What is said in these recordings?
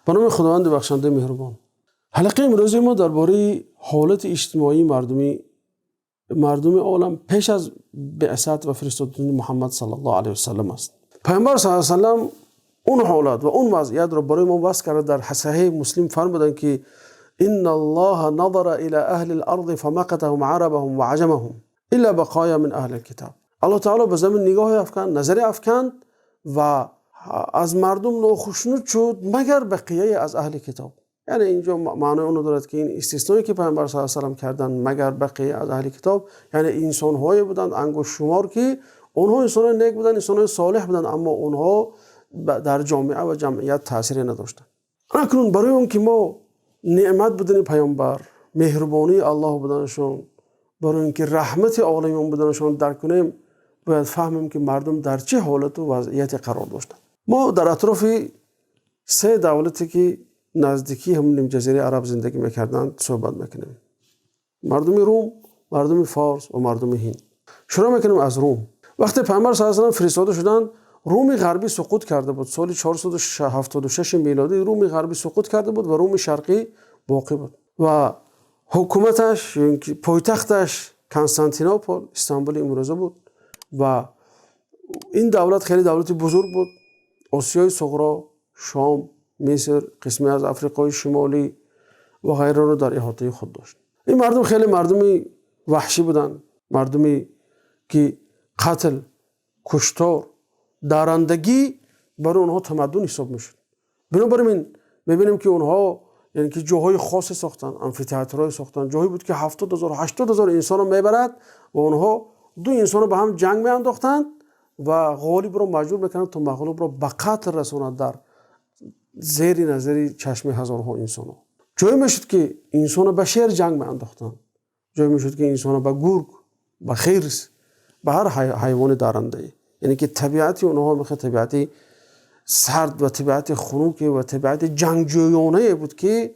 به نام خداوند بخشنده مهربان. حلقه امروزی ما درباره حالت اجتماعی مردم عالم پیش از بعثت و فرستادن محمد صلی الله علیه و سلم است. پیامبر صلی الله علیه و سلم اون حالات و اون وضعیت را برای ما وصف کرده. در صحیح مسلم فرمودند که ان الله نظر الى اهل الارض فمقتهم عربهم وعجمهم الا بقایا من اهل الكتاب. الله تعالی به زمین نگاه افکند، نظر افکند و از مردم ناخشنود شد مگر بقیه از اهل کتاب. یعنی اینجا معنی اون دارد که این استثنایی که پیامبر صلی الله علیه و سلم کردن مگر بقیه از اهل کتاب، یعنی انسان هایی بودند انگشت شمار که اونها انسان نیک بودند، انسان صالح بودند، اما اونها در جامعه و جمعیت تاثیری نداشتند. اکنون برای اون که ما نعمت بدن پیامبر، مهربانی الله بودنشون، برای اینکه رحمت عالمین بودنشون درک کنیم، باید فهمیم که مردم در چه حالت و وضعیتی قرار داشتند. ما در اطراف 3 دولتی که نزدیکی همون نیم جزیره عرب زندگی میکردند صحبت میکنیم. مردم روم، مردم فارس و مردم هند. شروع میکنیم از روم. وقتی پیامبر صلی الله علیه و سلم فرستاده شدند، روم غربی سقوط کرده بود. سال 476 میلادی روم غربی سقوط کرده بود و روم شرقی باقی بود و حکومتش پایتختش کنستانتینوپل، استانبول امروزه بود و این دولت خیلی دولت بزرگ بود. آسیای صغرا، شام، مصر، قسمی از افریقای شمالی و غیره را در احاطه خود داشت. این مردم خیلی مردمی وحشی بودند، مردمی که قتل، کشتار، دارندگی برای اونها تمدن حساب میشد. بنابراین میبینیم که اونها یعنی که جاهای خاصی ساختن، آمفی‌تئاترهای ساختن، جایی بود که 70,000 80,000 انسان رو میبرد و اونها 2 انسان رو به هم جنگ میانداختند و غالب رو مجبور میکنند تا مغلوب رو به قتل رساند در زیر نظر چشم هزارها انسان ها. جایی میشد که انسان رو به شیر جنگ میانداختند، جایی میشد که انسان رو به گرگ، به خرس، به هر حیوان دارنده، یعنی که طبیعت اونها مثل طبیعت سرد و طبیعت خنک و طبیعت جنگجویانه بود که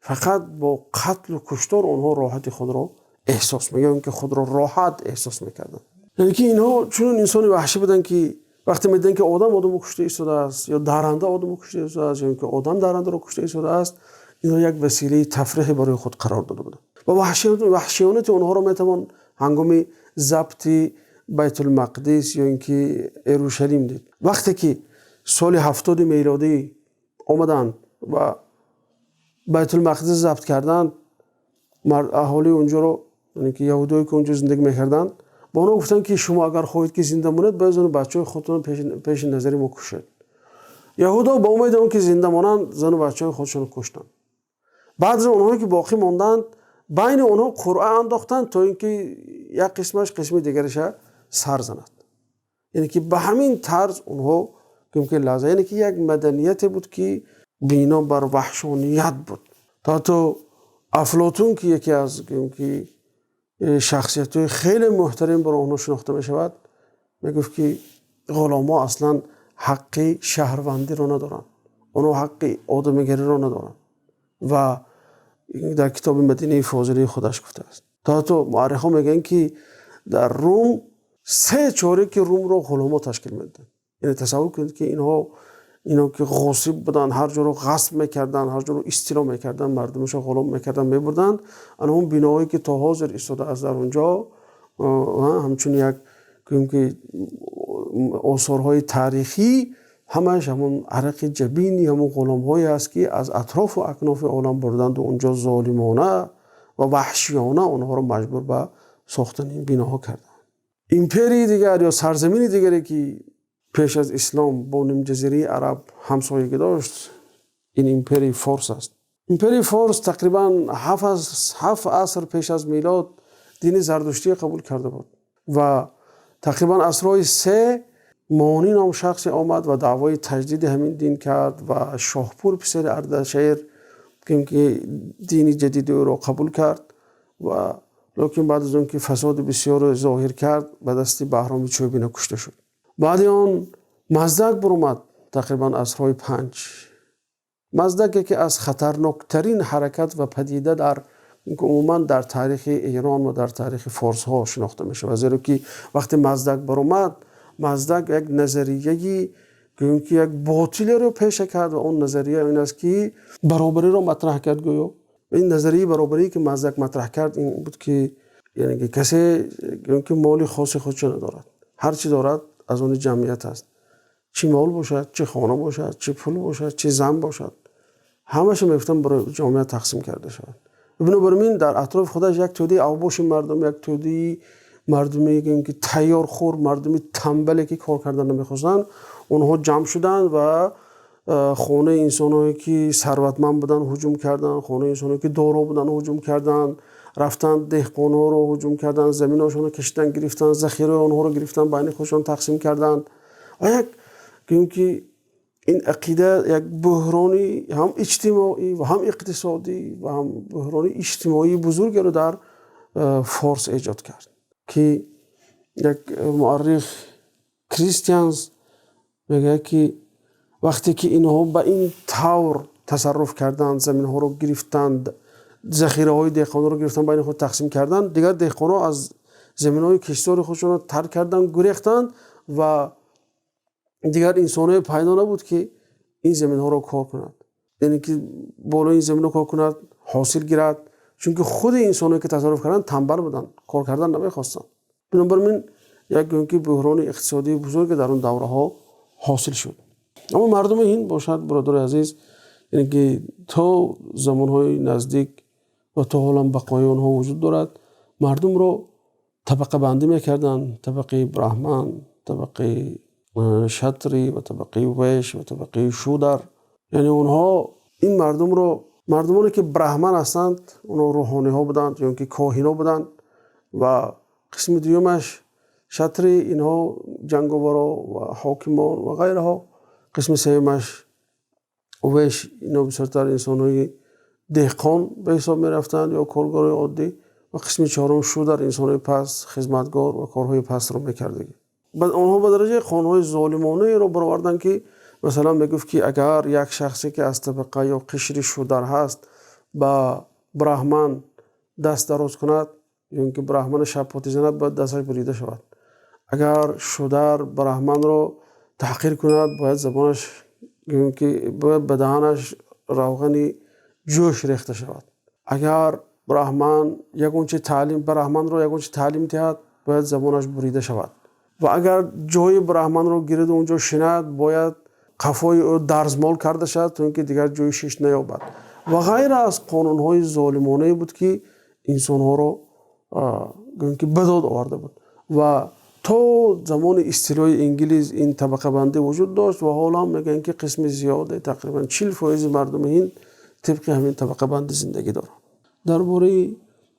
فقط با قتل و کشتار اونها راحت خود را احساس می‌کردند، که خود را راحت احساس می‌کردند. یعنی که اینها چون انسان وحشی بودند که وقتی می‌دیدن که آدم کشته ایستاده است یا درنده آدم کشته ایستاده است یا اینکه آدم درنده را کشته ایستاده است، اینا یک وسیله تفریح برای خود قرار داده بودند. و وحشیانت اونها را می‌توان هنگام ضبط بیت المقدس یا اینکه اورشلیم دید. وقتی که سال 70 میلادی آمدند و بیت المقدس ضبط کردند، اهالی اونجا رو، یعنی که یهودایی که اونجا زندگی میکردند، با اونا گفتن که شما اگر خواهید که زنده مانید باید زن و بچهای خودتون پیش نظر ما کشید. یهودا با امید اون که زنده مانند زن و بچهای خودشون کشتند. بعد از اونها که باقی ماندند بین اونها قرعه انداختند تا اینکه یک قسمش قسم دیگرش سر زند. یعنی که به همین طرز اونها که لحظه، یعنی که یک مدنیت بود که بینا بر وحشانیت بود. تا افلاطون که یکی از شخصیت‌های خیلی محترم برای اونها شناخته می شود، میگفت که غلاما اصلا حق شهروندی رو ندارن، اونها حق آدمگری رو ندارن و در کتاب مدینه فاضله خودش گفته است. تا مورخ ها میگن که در روم 3/4 که روم رو غلاما تشکیل میدن. یعنی تصور کنید که اینا که غاصب بودن، هر جا رو غصب میکردن، هر جا رو استیلا میکردن، مردمش رو غلام میکردن، میبردن. اون بناهایی که تا حاضر ایستاده از در اونجا همچون یک که آثارهای تاریخی همش همون عرق جبینی همون غلام‌هایی است که از اطراف و اکناف عالم بردند و اونجا ظالمانه و وحشیانه اونها رو مجبور به ساختن این بناها کردند. ایمپری دیگر یا سرزمین دیگری که پیش از اسلام با نیم جزیره عرب همسایگی داشت، این ایمپری فارس است. ایمپری فارس تقریبا 7 عصر پیش از میلاد دین زردشتی قبول کرده بود و تقریبا عصرهای 3 مانی نام شخصی آمد و دعوای تجدید همین دین کرد و شاهپور پسر اردشیر که دین جدید او را قبول کرد و لیکن بعد از اون که فساد بسیار ظاهر کرد به دست بهرام چوبی کشته شد. بعد آن مزدک برآمد تقریبا عصرهای 5. مزدک که از خطرناکترین حرکت و پدیده در عموما در تاریخ ایران و در تاریخ فارس ها شناخته میشه، و زیرا که وقتی مزدک برآمد، مزدک یک نظریه گویم که یک باطلی رو پیش کرد و اون نظریه این است که برابری رو مطرح کرد. گویا این نظریه برابری که مزدک مطرح کرد این بود که یعنی که کسی گویم که مال خاص خودش ندارد، هر چی دارد از اون جمعیت است، چه مال باشد، چه خانه باشد، چه پول باشد، چه زن باشد، همش میفتن برای جامعه تقسیم کرده شود. بنابراین در اطراف خودش یک توده اوباش مردم، یک توده مردمی که تیار خور، مردمی تنبلی که کار کردن نمیخواستن، اونها جمع شدن و خانه انسانایی که ثروتمند بودن هجوم کردن، خانه انسانایی که دارا بودن هجوم کردن، رفتن دهقانا رو هجوم کردن، زمیناشون رو کشتن گرفتن، ذخیره اونها رو گرفتن بین خودشون تقسیم کردن. و یک این عقیده یک بحرانی هم اجتماعی و هم اقتصادی و هم بحرانی اجتماعی بزرگ رو در فارس ایجاد کرد که یک مورخ کریستیانز میگه که وقتی که اینها به این طور تصرف کردند، زمین ها رو گرفتند، ذخیره های دهقان رو گرفتن بین خود تقسیم کردن، دیگر دهقان ها از زمین های کشتار خودشون رو ترک کردن، گریختند و دیگر انسان‌های پیدا نبود که این زمین ها رو کار کند، یعنی که بالا این زمین رو کار کند، حاصل گیرد، چون که خود انسان‌هایی که تصرف کردن تنبل بودن، کار کردن نمیخواستن. بنابراین یک بحران اقتصادی بزرگ در اون دوره ها حاصل شد. اما مردم این باشد برادر عزیز، یعنی که تا زمان‌های نزدیک و تا حالا بقای آنها وجود دارد، مردم رو طبقه بندی میکردن، طبقه برهمن، طبقه شتری و طبقه ویش و طبقه شودر. یعنی اونها این مردمانی که برهمن هستند اونها روحانی ها بودند یا که کاهن ها بودند و قسم دومش شتری، اینها جنگاورا و حاکمان و غیرها. قسم سومش ویش، اینا بسیارتر انسان‌های دهقان به حساب می رفتند یا کارگرای عادی. و قسم چهارم شودر، انسان‌های پست، خدمتگار و کارهای پست رو میکردند. بعد آنها به درجه قانون‌های ظالمانه رو برآوردن که مثلا میگفت که اگر یک شخصی که از طبقه یا قشر شودر هست با برهمن دست دراز کند یا اینکه برهمن شب پاتی زند باید دستش بریده شود. اگر شودر برهمن رو تحقیر کند باید زبانش که باید به دهانش روغن جوش ریخته شود. اگر برهمن یگونچه تعلیم دهد باید زبانش بریده شود. و اگر جای برهمن رو گیرد اونجا شند باید قفای او درزمال کرده شد تا اینکه دیگر جای شش نیابد و غیر از قانون‌های ظالمانه بود که انسان‌ها رو به داد آورده بود. و تا زمان استیلای انگلیس این طبقه بندی وجود داشت و حالا میگن که قسم زیاده تقریبا 40% مردم این طبق همین طبقه بندی زندگی دارن. درباره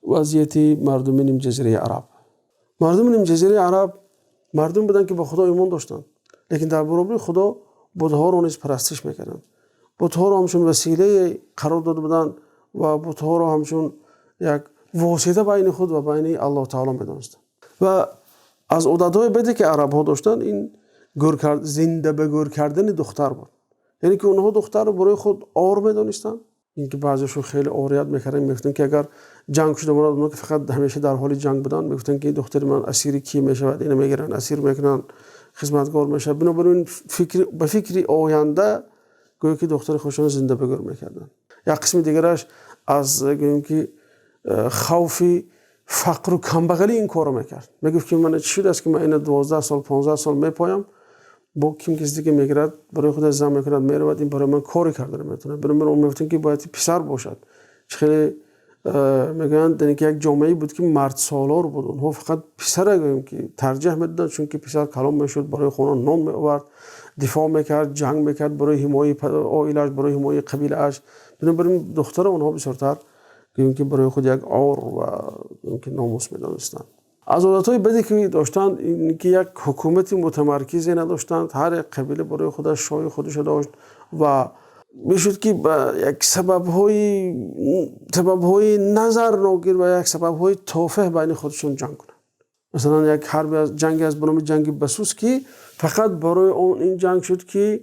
وضعیت مردم نیم جزیره عرب، مردم نیم جزیره عرب مردم بودن که به خدا ایمان داشتن، لیکن در برابر خدا بت‌ها رو نیز پرستش میکردن. بت‌ها رو همچون وسیله قرار داده بودن و بت‌ها رو همچون یک واسطه بین خود و بین الله تعالی میدونستن. و از عادت‌های بدی که عرب‌ها داشتن این زنده به گور کردن دختر بود. یعنی که اونها دختر رو برای خود آر میدونستن. اینکه بعضیشون خیلی آریت میکردن، میگفتن که اگر جنگ شده مراد اونها که فقط همیشه در حال جنگ بودن، میگفتن که دختر من اسیر کی میشود، اینو میگیرن اسیر میکنن، خدمتگار میشه. بنابراین به فکر آینده گویا که دختر خودشون زنده به گور میکردن. یا قسم دیگرش از گویم که خوف فقر و کمبغلی این کارو میکرد. میگفت که من چی شده است که من این 12 سال 15 سال میپایم با کیم کسی که میگرد برای خود زن میکند میرود، این برای من کاری کرده نمیتونه. برای من میگفتن که باید پسر باشد. خیلی میگن در یک جامعه بود که مرد سالار بود، اونها فقط پسر گویم که ترجیح میدادن، چون که پسر کلام میشد، برای خونه نان میآورد، دفاع میکرد، جنگ میکرد برای حمایت عائله‌اش، برای حمایت قبیله‌اش. بنابراین دختر اونها بسیارتر گویم که برای خود یک آر و گویم که ناموس میدانستند. از عادت‌های بدی که داشتند این که یک حکومت متمرکزی نداشتند، هر قبیله برای خودش شاه خودش داشت و میشد که یک سبب‌های نظر ناگیر و یک سبب‌های تافه بین خودشون جنگ کنند. مثلا یک حرب از جنگ از بنام جنگ بسوس که فقط برای اون این جنگ شد که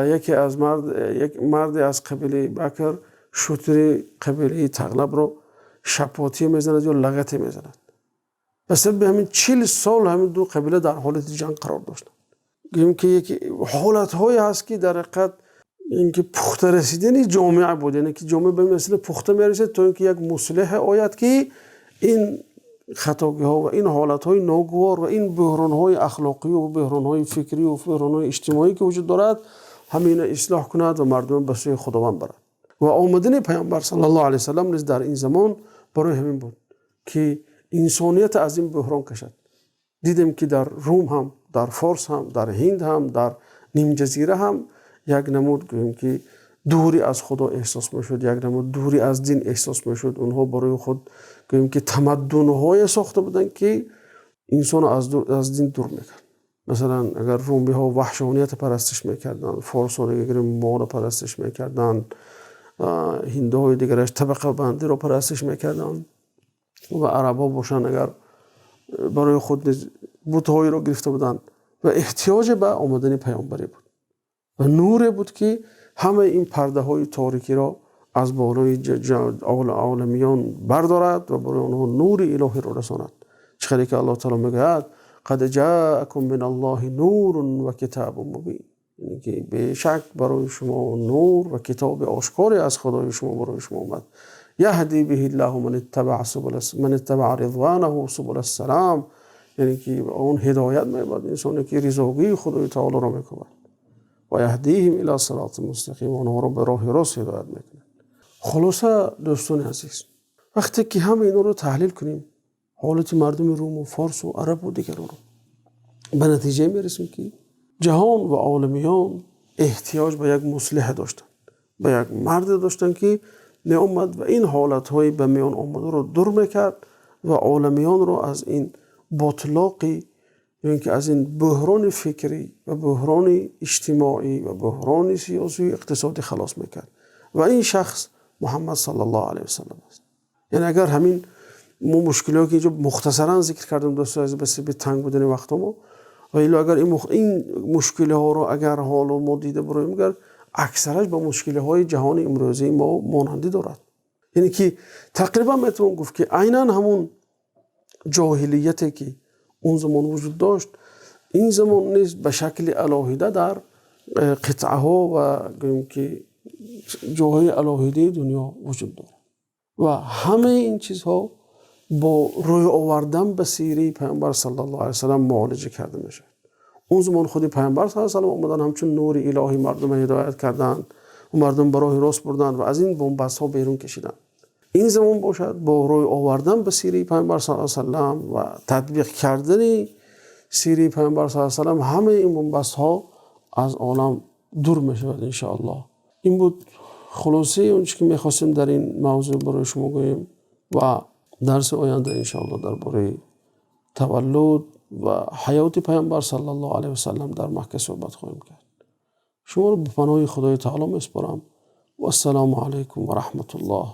یک مرد از قبیله بکر شوتر قبیله تغلب رو شپاتی میزند یا لغتی میزند. بس به همین 40 سال همین دو قبیله در حالت جنگ قرار داشتند. گویم که یک حالت های هست که در حقیقت اینکه پخته رسیدن جامعه بود، یعنی که جامعه به مثل پخته میرسه تا اینکه یک مصلح آید که این خطاگی ها و این حالت های ناگوار و این بحران های اخلاقی و بحران های فکری و بحران های اجتماعی که وجود دارد همین اصلاح کند و مردم به سوی خداوند برد. و آمدن پیامبر صلی الله علیه و سلم نیز در این زمان برای همین بود که انسانیت از این بحران کشد. دیدیم که در روم هم، در فارس هم، در هند هم، در نیم جزیره هم یک نمود گوییم که دوری از خدا احساس میشد، یک نمود دوری از دین احساس میشد. اونها برای خود گوییم که تمدن‌های ساخته بودن که انسان از دین دور میکرد. مثلا اگر رومی ها وحشانیت پرستش میکردن، فارس ها دیگر مال پرستش میکردن، هندوهای دیگرش طبقه بندی رو پرستش میکردن و عرب ها باشن اگر برای خود بت‌هایی رو گرفته بودن و احتیاج به آمدن پیامبری بود و نوری بود که همه این پرده های تاریکی را از بالای عالمیان بردارد و برای آنها نور الهی را رساند. چقدر که الله تعالی میگوید قد جاءکم من الله نور و کتاب مبین، یعنی که به شک برای شما نور و کتاب آشکاری از خدای شما برای شما آمد. یهدی به الله من اتبع رضوانه سبل السلام، یعنی که اون هدایت می‌بخشد انسانی که رضاگی خدای تعالی را می‌کند و یهدیهم الی صراط مستقیم، اونها را به راه راست هدایت می‌کند. خلاصه دوستان عزیز، وقتی که همه اینا رو تحلیل کنیم، حالت مردم روم و فارس و عرب و دیگر رو به نتیجه میرسیم که جهان و عالمیان احتیاج به یک مصلح داشتن، به یک مرد داشتن که می آمد و این حالت‌های به میان آمده رو دور میکرد و عالمیان رو از این باطلاقی، یعنی که از این بحران فکری و بحران اجتماعی و بحران سیاسی و اقتصادی خلاص میکرد و این شخص محمد صلی الله علیه و سلم است. یعنی اگر همین مشکلاتی که اینجا مختصرا ذکر کردم دوستان عزیز، بس به تنگ بودن وقت ما، و اگر این مشکل ها رو اگر حالا ما دیده براییم، اگر اکثرش با مشکل های جهان امروزی ما مانندی دارد، یعنی که تقریبا میتونم گفت که عیناً همون جاهلیتی که اون زمان وجود داشت این زمان نیز به شکل علاهیده در قطعه ها و گوییم که جاهای علاهیده دنیا وجود دارد و همه این چیزها با روی آوردن به سیره پیامبر صلی الله علیه و سلم معالجه کرده میشه. اون زمان خود پیامبر صلی الله علیه و سلم اومدن همچون نور الهی مردم هدایت کردن و مردم برای راست بردن و از این بنبست ها بیرون کشیدن. این زمان باشد با روی آوردن به سیره پیامبر صلی الله علیه و سلم و تطبیق کردن سیره پیامبر صلی الله علیه و سلم همه این بنبست ها از عالم دور میشود ان شاء الله. این بود خلاصه اون چیزی که میخواستیم در این موضوع برای شما گوییم و درس آینده انشاءالله درباره تولد و حیات پیامبر صلی الله علیه و سلم در مکه صحبت خواهیم کرد. شما رو به پناه خدای تعالی میسپارم و السلام علیکم و رحمت الله.